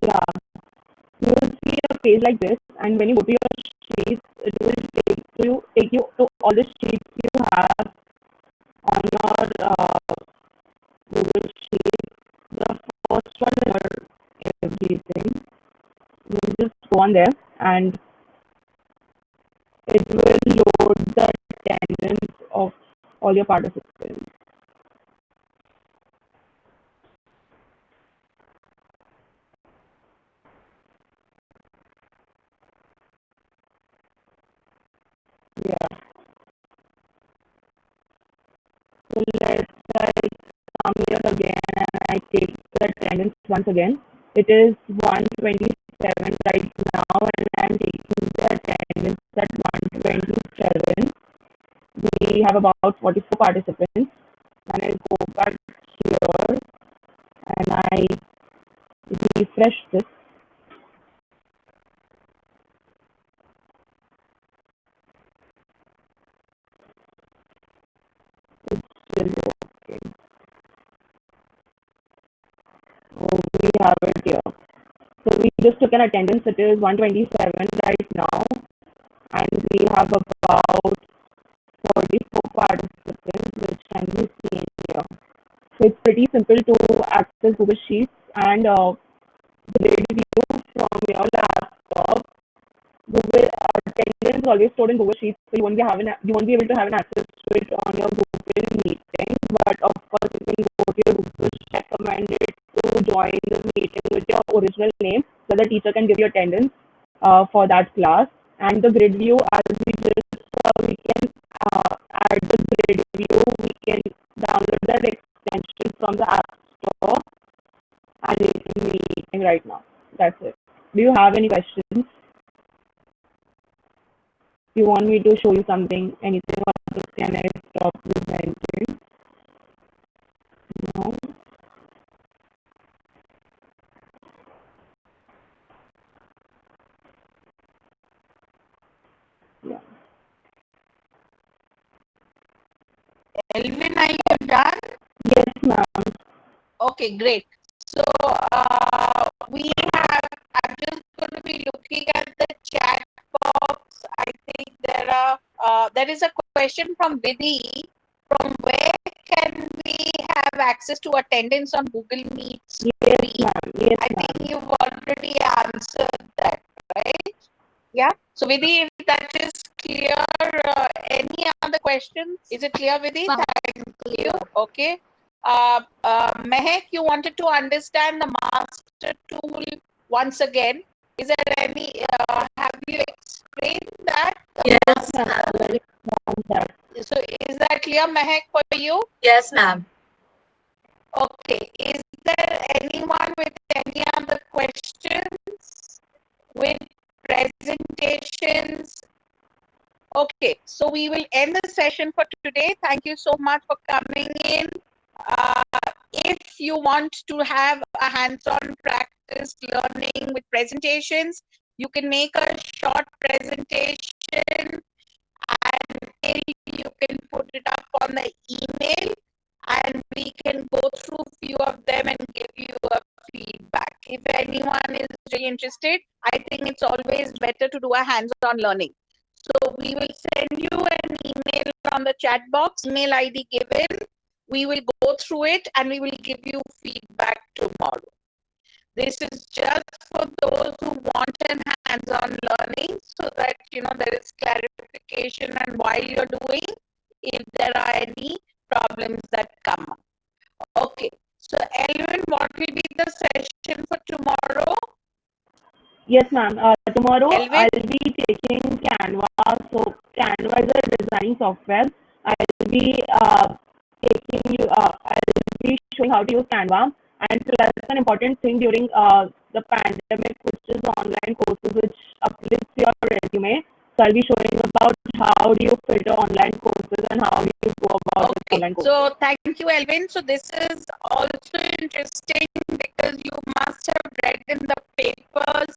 Yeah, you will see a page like this, and when you go to your sheets, it will take you to all the sheets you have on your Google Sheet. The first one is everything. You just go on there, and it will load the attendance of all your participants. Yeah. So let's come here again and I take the attendance once again. It is 127 right now, and I'm taking the attendance at 127. We have about 44 participants, and I go back here and I refresh this. It's still okay. Oh, we have it here. So we just took an attendance. It is 127 right now, and we have about 44 participants, which can be seen here. So it's pretty simple to access Google Sheets and grid view from your laptop. Google attendance is always stored in Google Sheets, so you won't be able to have an access to it on your Google meeting. But of course, you can go to your Google Sheet, recommend it to join the meeting with your original name, so the teacher can give you attendance for that class. And the grid view, as we just saw, we can add the grid view can download that extension from the App Store and you can be meeting right now. That's it. Do you have any questions? You want me to show you something? Anything else? Can I stop presenting? No. Yeah. Elvin, are you done? Yes, ma'am. Okay, great. So we have, I'm just going to be looking at the chat box. I think there is a question from Vidhi. From where can we have access to attendance on Google Meets? Yes, ma'am. Yes, I ma'am. think you've already answered that, right? Yeah. So Vidhi, if that is clear, any other questions? Is it clear, Vidhi? Thank you. Okay. Mehek, you wanted to understand the master tool once again. Is there any, have you explained that? Yes, Ma'am, ma'am. already found that. So is that clear, Mehek, for you? Yes, ma'am. Okay. Is there anyone with any other questions with presentations? Okay, so we will end the session for today. Thank you so much for coming in. If you want to have a hands-on practice learning with presentations, you can make a short presentation and you can put it up on the email and we can go through few of them and give you a feedback. If anyone is really interested, I think it's always better to do a hands-on learning. So we will send you an email on the chat box, email ID given. We will go through it and we will give you feedback tomorrow. This is just for those who want an hands-on learning so that there is clarification and while you're doing, if there are any problems that come up. Okay. So Elvin, what will be the session for tomorrow? Yes, ma'am. Tomorrow Elvin? I'll be taking Canva. So Canva is a designing software. I'll be showing how to use Canva. And plus an important thing during the pandemic, which is online courses, which uplifts your resume. So I'll be showing about how do you filter online courses and how do you go about with online courses. So thank you, Elvin. So this is also interesting because you must have read in the papers.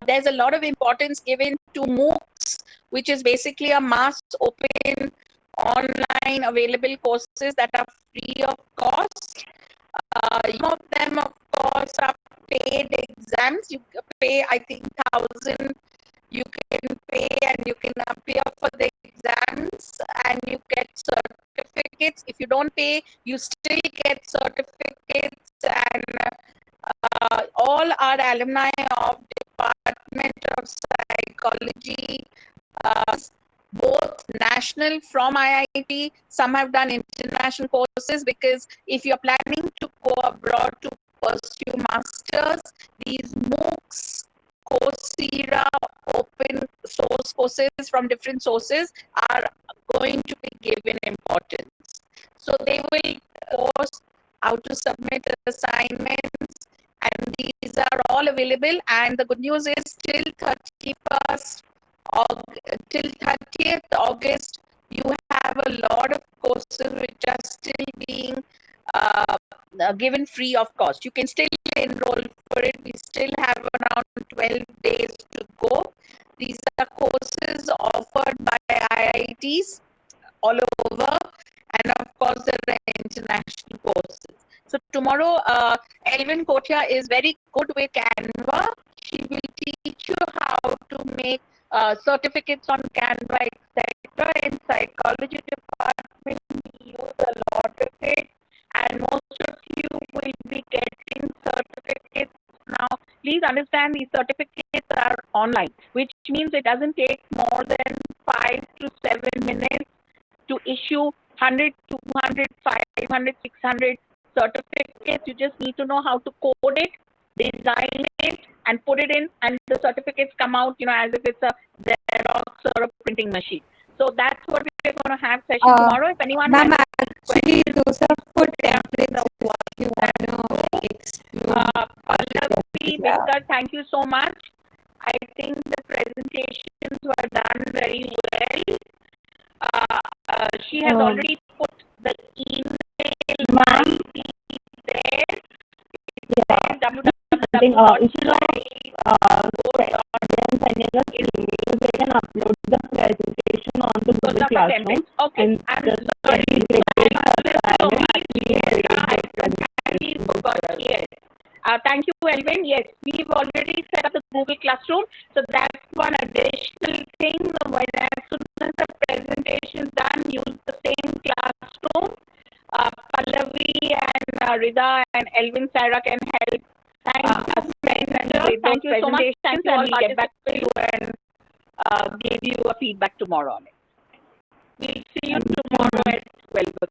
There's a lot of importance given to MOOCs, which is basically a mass open online available courses that are free of cost. Some of them, of course, are paid exams. You pay, I think, 1,000. You can pay and you can appear for the exams and you get certificates. If you don't pay, you still get certificates. And all our alumni of Department of Psychology, both national from IIT, some have done international courses, because if you're planning to go abroad to pursue masters, these MOOCs, Coursera, open source courses from different sources are going to be given importance. So they will course how to submit assignments, and these are all available. And the good news is till 31st till 30th August, you have a lot of courses which are still being given free of cost. You can still enroll for it. We still have around 12 days to go. These are courses offered by IITs all over, and of course there are international courses. So tomorrow, Elvin Kotia is very good with Canva. She will teach you how to make certificates on Canva, etc. In psychology department, we use a lot of it, and most of you will be getting certificates now. Please understand these certificates are online, which means it doesn't take more than 5 to 7 minutes to issue 100, 200, 500, 600 certificates. You just need to know how to code it, design it, and put it in, and the certificates come out, as if it's a Xerox or a printing machine. So that's what we're going to have session tomorrow. If anyone Ma'am, has Actually, those are for templates if you want to explore. Pallavi, Victor, thank you so much. I think the presentations were done very well. She has already put the email ID there. Yeah. I think instead of sending us emails, they can upload the presentation onto Google Classroom. Okay, And I'm just sorry. Yes. Thank you, Elvin. Yes, we've already set up the Google Classroom. So that's one additional thing. When as soon as the presentation is done, use the same classroom. Pallavi and Rida and Elvin Sarah can help. Thank you so much. Thank you all. We'll get back to you and give you a feedback tomorrow on it. We'll see you tomorrow at 12 o'clock.